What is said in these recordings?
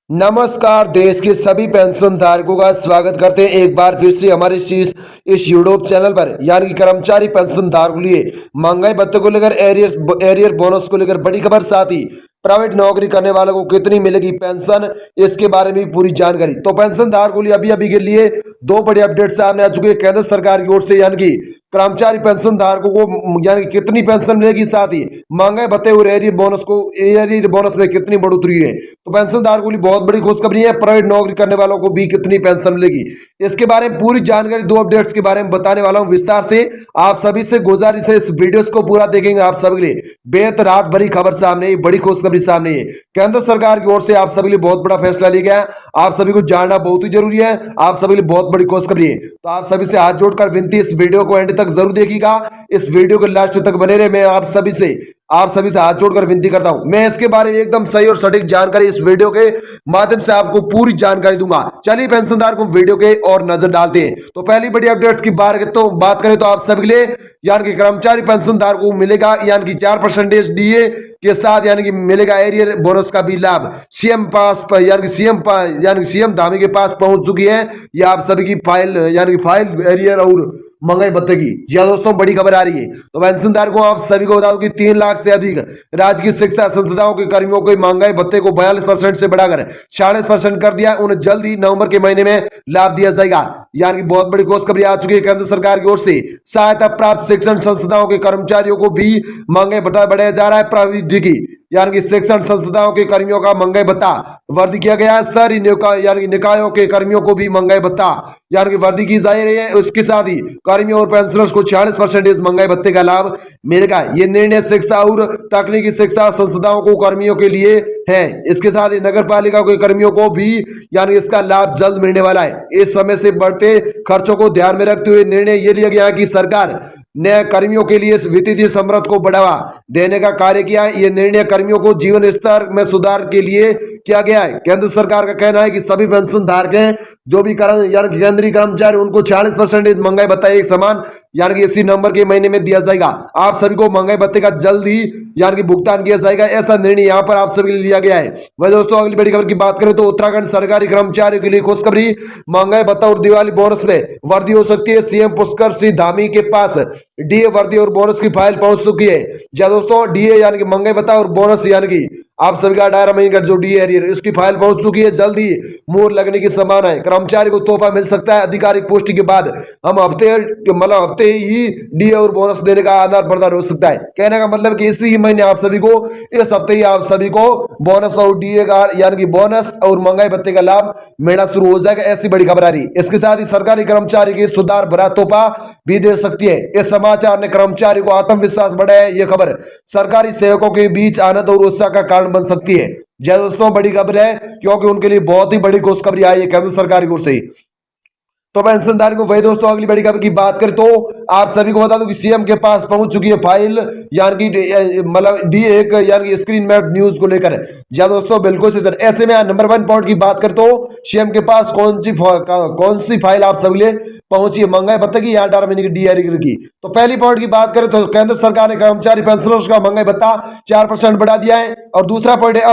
नमस्कार। देश के सभी पेंशन धारकों का स्वागत करते हैं एक बार फिर से हमारे इस यूट्यूब चैनल पर। यानी कि कर्मचारी पेंशन धारकों के लिए महंगाई भत्ते को लेकर एरियर बोनस को लेकर बड़ी खबर, साथ ही प्राइवेट नौकरी करने वालों को कितनी मिलेगी पेंशन, इसके बारे में पूरी जानकारी। तो पेंशन धारकों के लिए अभी अभी के लिए दो बड़ी अपडेट सामने आ चुकी है केंद्र सरकार की ओर से। यानी कि कर्मचारी पेंशन धारकों को यानी कि कितनी पेंशन मिलेगी, साथ ही महंगाई भत्ते और एरियर बोनस में कितनी बढ़ोतरी है। तो पेंशन धारकों के लिए बहुत बड़ी खुशखबरी है। प्राइवेट नौकरी करने वालों को भी कितनी पेंशन मिलेगी, इसके बारे में पूरी जानकारी दो अपडेट्स के बारे में बताने वाला हूं विस्तार से। आप सभी से गुजारिश है इस वीडियो को पूरा देखेंगे। आप सभी के लिए बेहद रात बड़ी खबर सामने, बड़ी खुशखबरी सामने है। केंद्र सरकार की ओर से आप सभी के लिए बहुत बड़ा फैसला लिया गया है। आप सभी को जानना बहुत ही जरूरी है। आप सभी के लिए बहुत बड़ी खुशखबरी है। तो आप सभी से हाथ जोड़कर विनती, इस वीडियो को एंड तक जरूर देखिएगा। इस वीडियो को लास्ट तक बने रहे। मैं आप सभी से हाथ जोड़कर विनती करता हूं। मैं इसके बारे में एकदम सही और सटीक जानकारी इस वीडियो के माध्यम से आपको पूरी जानकारी दूंगा। चलिए पेंशनधार को वीडियो के और नजर डालते हैं। तो पहली बड़ी अपडेट्स की बात करें तो आप सभी के लिए यानी कि कर्मचारी पेंशनधार को मिलेगा यानी कि 4% डीए के साथ यानी कि मिलेगा एरियर बोनस का भी लाभ। सीएम धामी के पास पहुंच चुकी है ये आप सभी की फाइल यानी कि फाइल एरियर और महंगाई भत्ते की। जी हाँ दोस्तों, बड़ी खबर आ रही है। तो पेंशनधार को आप सभी को बता दूं कि 3 लाख से अधिक राजकीय शिक्षा संस्थाओं के कर्मियों को महंगाई भत्ते को 42% से बढ़ाकर 40% कर दिया। उन्हें जल्द ही नवंबर के महीने में लाभ दिया जाएगा। यानी कि बहुत बड़ी खुशखबरी आ चुकी है केंद्र सरकार की ओर से। सहायता प्राप्त शिक्षण संस्थाओं के कर्मचारियों को भी महंगाई भत्ता बढ़ाया जा रहा है। प्राविधिकी यानी कि शिक्षण संस्थाओं के कर्मियों का महंगाई भत्ता वृद्धि किया गया है। शहरी यानी कि निकायों के कर्मियों को भी महंगाई भत्ता यानी कि वृद्धि की जा रही है। उसके साथ ही कर्मियों और पेंशनर्स को 46% महंगाई भत्ते का लाभ मिलेगा। ये निर्णय शिक्षा और तकनीकी शिक्षा संस्थाओं को कर्मियों के लिए है। इसके साथ ही नगर पालिका के कर्मियों को भी यानी इसका लाभ जल्द मिलने वाला है। इस समय से बढ़ते खर्चों को ध्यान में रखते हुए निर्णय ये लिया गया है कि सरकार ने कर्मियों के लिए वित्तीय समृद्धि को बढ़ावा देने का कार्य किया है। ये निर्णय कर्मियों को जीवन स्तर में सुधार के लिए किया गया है। केंद्र सरकार का कहना है कि सभी पेंशन धारक हैं जो भी केंद्रीय कर्मचारी उनको 40% महंगाई भत्ता एक समान यानी कि इसी नवंबर के महीने में दिया जाएगा। आप सभी को महंगाई भत्ते का जल्द ही यानी कि भुगतान किया जाएगा। ऐसा निर्णय यहाँ पर आप सभी के लिए लिया गया है। वह दोस्तों अगली बड़ी खबर की बात करें तो उत्तराखंड सरकारी कर्मचारियों के लिए खुशखबरी, महंगाई भत्ता और दिवाली बोनस में वृद्धि हो सकती है। सीएम पुष्कर सिंह धामी के पास डीए वृद्धि और बोनस की फाइल पहुंच चुकी है। जी दोस्तों, डीए यानी कि महंगाई भत्ता और बोनस यानी कि आप सभी का 18 महीने का जो डीए एरियर इसकी फाइल पहुंच चुकी है। जल्द ही मोहर लगने की संभावना है। कर्मचारी को तोहफा मिल सकता है। आधिकारिक पुष्टि के बाद हम हफ्ते ही डीए और बोनस देने का आधार प्रदान हो सकता है। कहने का मतलब कि इसी महीने आप सभी को, इस हफ्ते ही आप सभी को बोनस और डीए का यानी कि बोनस और महंगाई भत्ते का लाभ मिलना शुरू हो जाएगा। ऐसी बड़ी खबर आ रही है। इसके साथ ही सरकारी कर्मचारी की सुधार भरा तोहफा भी दे सकती है। इस समाचार ने कर्मचारी को आत्मविश्वास बढ़ाया है। यह खबर सरकारी सेवकों के बीच आनंद और उत्साह का कारण बन सकती है। जय दोस्तों, बड़ी खबर है क्योंकि उनके लिए बहुत ही बड़ी खुशखबरी आई है केंद्र सरकार की ओर से। तो पेंशनधारी को वही दोस्तों अगली बड़ी खबर की बात करें तो आप सभी को बता दूं कि सीएम के पास पहुंच चुकी है फाइल यानी कि मतलब डीए यानी कि स्क्रीन मैप न्यूज को लेकर। जी दोस्तों, बिल्कुल सही। ऐसे में नंबर 1 पॉइंट की बात करें तो सीएम के पास कौन सी फाइल आप सभी लिए पहुंची है महंगाई भत्ते की, 18 महीने की डीए की। तो पहली पॉइंट की बात करें तो केंद्र सरकार ने कर्मचारी पेंशनर्स का महंगाई भत्ता 4% बढ़ा दिया है। और दूसरा पॉइंट है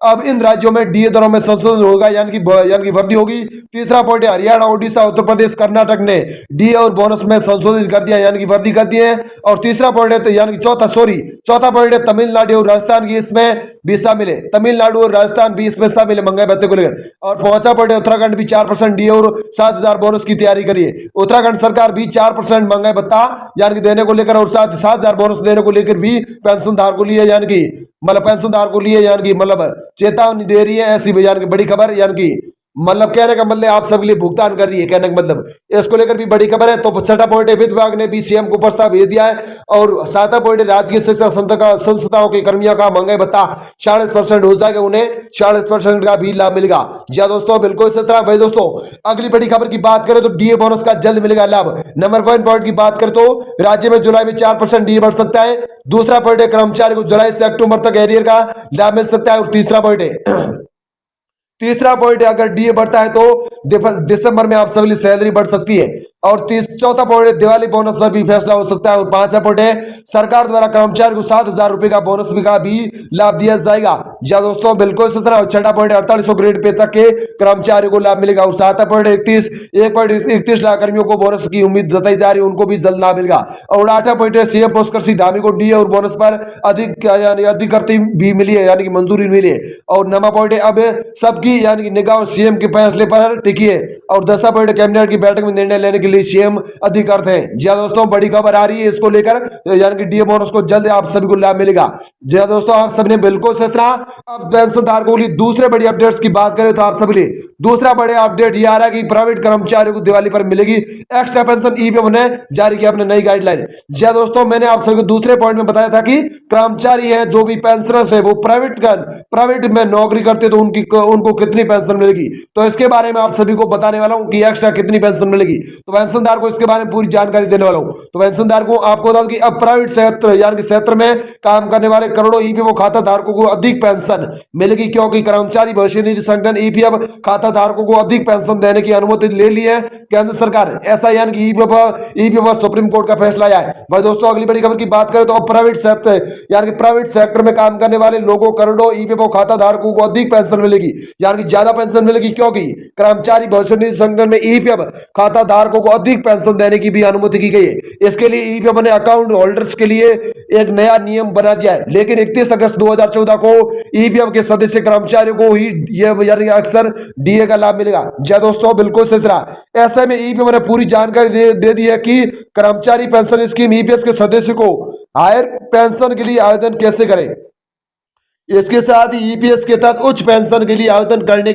अब इन राज्यों में डीए दरों में संशोधन होगा यानी कि वृद्धि होगी। तीसरा पॉइंट है हरियाणा, ओडिशा, उत्तर प्रदेश, कर्नाटक ने डीए और बोनस में संशोधित कर दिया यानी कि वृद्धि कर दी है। और तीसरा पॉइंट है तो यानी कि चौथा पॉइंट है तमिलनाडु और राजस्थान की इसमें भी शामिल है। तमिलनाडु और राजस्थान भी इसमें शामिल है महंगाई भत्ते को लेकर। और पांचवा पॉइंट है उत्तराखंड भी 4% डीए और 7,000 बोनस की तैयारी करिए। उत्तराखंड सरकार भी 4% महंगाई भत्ता यानी कि देने को लेकर और 7,000 बोनस देने को लेकर भी पेंशनधारकों को लिए यानी कि पेंशनधारकों को लिए यानी कि चेतावनी दे रही है। ऐसी यानी कि बड़ी खबर यानी कि कहने का मतलब आप सबके लिए भुगतान कर रही है। कहने का मतलब इसको लेकर भी बड़ी खबर है। तो छठा पॉइंट है वित्त विभाग ने भी सीएम को प्रस्ताव भेज दिया है। और सातवां पॉइंट है राजकीय शिक्षा संस्थाओं के कर्मियों का महंगाई भत्ता 40% हो जाएगा। उन्हें 40% का भी लाभ मिलेगा। जी दोस्तों, बिल्कुल सही तरह। भाई दोस्तों, अगली बड़ी खबर की बात करें तो डीए बोनस का जल्द मिलेगा लाभ। नंबर 1 पॉइंट की बात करें तो राज्य में जुलाई में 4% डीए बढ़ सकता है। दूसरा पॉइंट है कर्मचारी को जुलाई से अक्टूबर तक एरियर का लाभ मिल सकता है। और तीसरा पॉइंट है अगर डीए बढ़ता है तो दिसंबर में आप सभी सैलरी बढ़ सकती है। और चौथा पॉइंट है दिवाली बोनस पर भी फैसला हो सकता है। और पांचवा पॉइंट है सरकार द्वारा कर्मचारी को 7,000 रुपए का बोनस का भी लाभ दिया जाएगा। जी हाँ दोस्तों, बिल्कुल इसी तरह। छठा पॉइंट 4800 ग्रेड पे तक के कर्मचारियों को लाभ मिलेगा। और सातवां पॉइंट 1.31 लाख कर्मियों को बोनस की उम्मीद जताई जा रही है, उनको भी जल्द लाभ मिलेगा। और आठवां पॉइंट है सीएम पुरस्कार धामी को डीए और बोनस पर अधिकृति भी मिली है, यानी कि मंजूरी मिली है। और नवा पॉइंट है अब सबकी यानी कि निगाह सीएम के फैसले पर टिकी है। और 10वां पॉइंट कैबिनेट की बैठक में निर्णय लेने के लिए सीएम अधिकृत है। जी हाँ दोस्तों, बड़ी खबर आ रही है इसको लेकर, यानी कि डीए बोनस को जल्द आप सभी को लाभ मिलेगा। जी हाँ दोस्तों, आप सबने बिल्कुल सही सुना। अब पेंशन धारकों के लिए दूसरे बड़ी अपडेट्स की बात करें तो आप सभी लिए दूसरा बड़े अपडेट ये आ रहा है कि प्राइवेट कर्मचारियों को दिवाली पर मिलेगी एक्स्ट्रा पेंशन। ईपीएफ ने जारी किया अपने नई गाइडलाइन। जी हाँ दोस्तों, मैंने आप सभी को दूसरे पॉइंट में बताया था कि कर्मचारी है जो भी पेंशनर्स है वो प्राइवेट में नौकरी करते तो उनको कितनी पेंशन मिलेगी, तो इसके बारे में आप सभी को बताने वाला हूं कि एक्स्ट्रा कितनी पेंशन मिलेगी। तो पेंशनदार को इसके बारे में पूरी जानकारी देने वाला हूं। तो पेंशनदार को आपको बता दूं कि अब प्राइवेट क्षेत्र यानी कि क्षेत्र में काम करने वाले करोड़ों ईपीएफ खाता धारकों को अधिक पेंशन मिलेगी, क्योंकि कर्मचारी भविष्य निधि संगठन ईपीएफ खाता धारकों को अधिक पेंशन देने की अनुमति ले ली है केंद्र सरकार। ऐसा यानी कि ईपीएफ सुप्रीम कोर्ट का फैसला आया है। भाई दोस्तों, अगली बड़ी खबर की बात करें तो अब प्राइवेट सेक्टर यानी कि प्राइवेट सेक्टर में काम करने वाले लोगों करोड़ों ईपीएफ खाता धारकों को अधिक पेंशन मिलेगी, यानी कि ज्यादा पेंशन मिलेगी, क्योंकि कर्मचारी भविष्य निधि संगठन में ईपीएफ खाता धारकों को अधिक पेंशन देने की भी अनुमति की गई है। इसके लिए ईपीएफ ने अकाउंट होल्डर्स के लिए एक नया नियम बना दिया है, लेकिन 31 अगस्त 2014 को ईपीएफ के सदस्य कर्मचारियों को ही यानी अक्सर डीए का लाभ मिलेगा। जी दोस्तों, बिल्कुल सही तरह। ऐसे में ईपीएफ ने पूरी जानकारी दे दी है कि कर्मचारी पेंशन स्कीम ईपीएफ के सदस्य को हायर पेंशन के लिए आवेदन कैसे करें। इसके साथ ही ईपीएस के तहत उच्च पेंशन के लिए आवेदन करने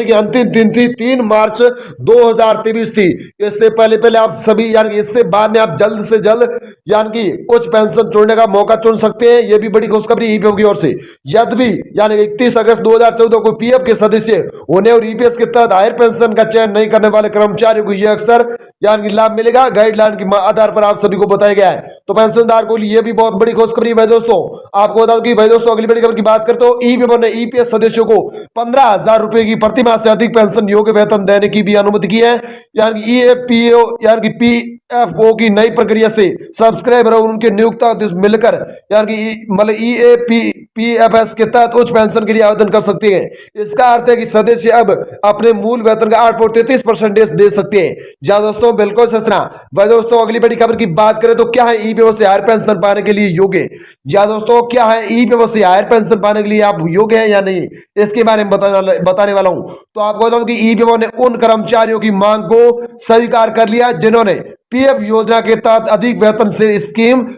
की अंतिम तिथि 3 मार्च 2023 थी। इससे पहले आप सभी यानी इससे बाद में आप जल्द से जल्द यानी कि उच्च पेंशन चुनने का मौका चुन सकते हैं। यह भी बड़ी खुशखबरी ईपीएफ की ओर से। यद्यपि यानी 31 अगस्त 2014 को पीएफ के सदस्य होने और ईपीएस के तहत हायर पेंशन का चयन नहीं करने वाले कर्मचारियों को यह अक्सर यानी कि लाभ मिलेगा, गाइडलाइन के आधार पर आप सभी को बताया गया है। तो पेंशनदार को लिए भी बहुत बड़ी खुशखबरी है दोस्तों। आपको बता दूं कि दोस्तों अगली बड़ी खबर की बात करते हो ईपीएफ ने ईपीएस सदस्यों को 15,000 रुपए की प्रतिमाह से अधिक पेंशन योग्य वेतन देने की भी अनुमति की है। यानी कि ईएपीओ यानी कि पीएफओ की नई प्रक्रिया से सब्सक्राइबर और उनके नियोक्ता मिलकर यानी कि मतलब ईएपीएफएस के तहत उच्च पेंशन के लिए आवेदन कर सकते हैं। इसका अर्थ है कि सदस्य अब अपने मूल वेतन का 8.33% दे सकते हैं। जी दोस्तों, बिल्कुल सस्ता। भाई दोस्तों, अगली बड़ी खबर की बात करें तो क्या है ईपीएफ से हायर पेंशन पाने के लिए योग्य। जी दोस्तों, क्या है ईपीएफ से हायर पेंशन पाने के लिए आप योग्य हैं या नहीं, इसके बारे में बताने वाला हूं। तो आपको बता दूं कि ईपीएफ ने उन कर्मचारियों की मांग को स्वीकार कर लिया जिन्होंने पीएफ योजना के तहत अधिक वेतन से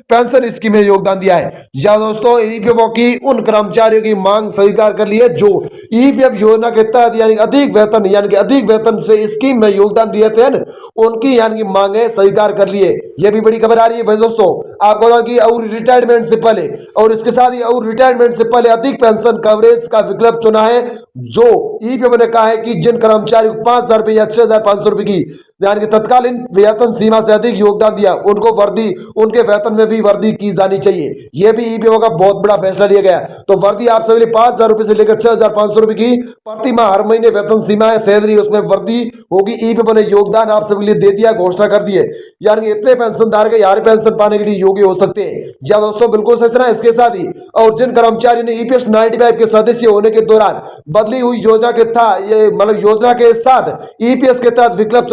पेंशन स्कीम में योगदान दिया है। या दोस्तों, ईपीएफ की उन कर्मचारियों की मांग स्वीकार कर ली है जो ईपीएफ योजना के तहत यानी अधिक वेतन से स्कीम में योगदान दिए थे, उनकी यानी कि मांगे स्वीकार कर लिए। यह भी बड़ी खबर आ रही है भाई दोस्तों। आपको बता कि और रिटायरमेंट से पहले और इसके साथ ही और रिटायरमेंट से पहले अधिक पेंशन कवरेज का विकल्प चुना है। जो ईपीएफ ने कहा है कि जिन कर्मचारी को 5,000 रुपए या 6,500 रुपए की यानी कि तत्कालीन वेतन सीमा से अधिक योगदान दिया, उनको वर्दी उनके वेतन में भी वर्दी की जानी चाहिए। यह भी ईपीएफ का बहुत बड़ा फैसला लिया गया। तो वर्दी आप सभी 5,000 रुपए से लेकर 6,500 रुपए की प्रति माह हर महीने वेतन सीमा है, सैलरी उसमें वर्दी होगी। ईपीएफ ने योगदान आप सभी लिए दे दिया, घोषणा कर दी है। यानी इतने पेंशनदार के यार पेंशन पाने के लिए योग्य हो सकते हैं। जी दोस्तों, बिल्कुल सच ना। इसके साथ ही और जिन कर्मचारी ने ईपीएस 95 के सदस्य होने के दौरान बदली हुई योजना के था ये मतलब योजना के साथ ईपीएस के तहत विकल्प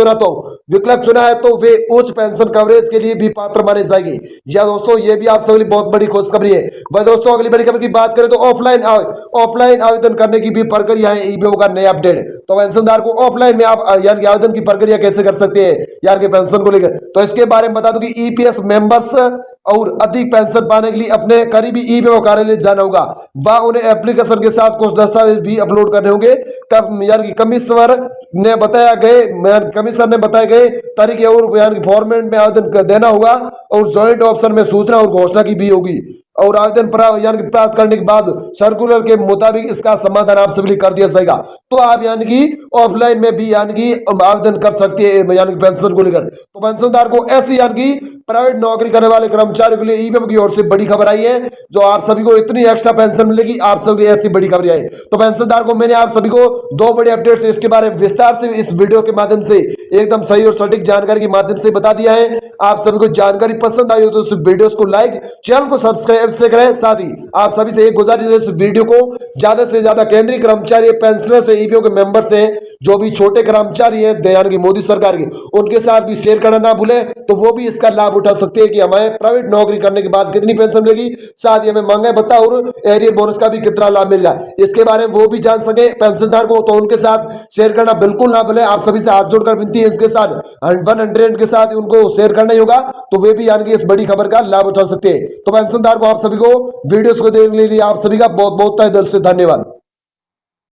चुना है तो वे उच्च पेंशन कवरेज के लिए भी पात्र माने जाएंगे। या दोस्तों, ये भी आप सभी बहुत बड़ी खुशखबरी है। वह दोस्तों, अगली बड़ी खबर की बात करें तो ऑफलाइन आवेदन करने की भी प्रक्रिया है ईपीएफ का नया अपडेट। तो पेंशनदार को ऑफलाइन में आप यानी आवेदन की प्रक्रिया कैसे कर सकते हैं यार के पेंशन को लेकर, तो इसके बारे में बता दूं कि ईपीएस मेंबर्स और अधिक पेंशन पाने के लिए अपने करीबी ईपीएफ कार्यालय जाना होगा। वह उन्हें एप्लीकेशन के साथ कुछ दस्तावेज भी अपलोड करने होंगे। यानी कि कमिश्नर ने बताया गए तरीके और यानी फॉर्मेट में आवेदन देना होगा और जॉइंट ऑप्शन में सूचना और घोषणा की भी होगी। और आवेदन प्राप्त करने के बाद सर्कुलर के मुताबिक इसका समाधान आप सभी कर दिया जाएगा। तो आप यानी कि ऑफलाइन में भी यानी कि आवेदन कर सकते हैं यानी कि पेंशन को लेकर। तो पेंशनदार को ऐसी यानी कि प्राइवेट नौकरी करने वाले कर्मचारियों के लिए ईपीएफ की ओर से बड़ी खबर आई है, जो आप सभी को इतनी एक्स्ट्रा पेंशन मिलेगी, आप सभी ऐसी बड़ी खबर आई। तो पेंशनदार को मैंने आप सभी को दो बड़े अपडेट्स इसके बारे में विस्तार से इस वीडियो के माध्यम से एकदम सही और सटीक जानकारी के माध्यम से बता दिया है। आप सभी को जानकारी पसंद आई हो तो इस वीडियो को लाइक, चैनल को सब्सक्राइब से करें। साथ ही आप सभी से एक गुजारिश है, इस वीडियो को ज्यादा से ज्यादा केंद्रीय कर्मचारी, पेंशनर से, ईपीएफ के मेंबर से, जो भी छोटे कर्मचारी हैं यानी कि मोदी सरकार के, उनके साथ भी शेयर करना ना भूले, तो वो भी इसका लाभ उठा सकते हैं कि हमें प्राइवेट नौकरी करने के बाद कितनी पेंशन मिलेगी, साथ ही हमें महंगाई भत्ता और एरियर बोनस का भी कितना लाभ मिलेगा, इसके बारे में वो भी जान सके पेंशनदार को। तो उनके साथ शेयर करना बिल्कुल ना भूले। आप सभी से हाथ जोड़कर विनती है, इसके साथ 100 के साथ उनको शेयर करना ही होगा, तो वे भी यानी कि इस बड़ी खबर का लाभ उठा सकते हैं। तो पेंशनदार को आप सभी को वीडियोस को देखने के लिए आप सभी का बहुत बहुत तहे दिल से धन्यवाद।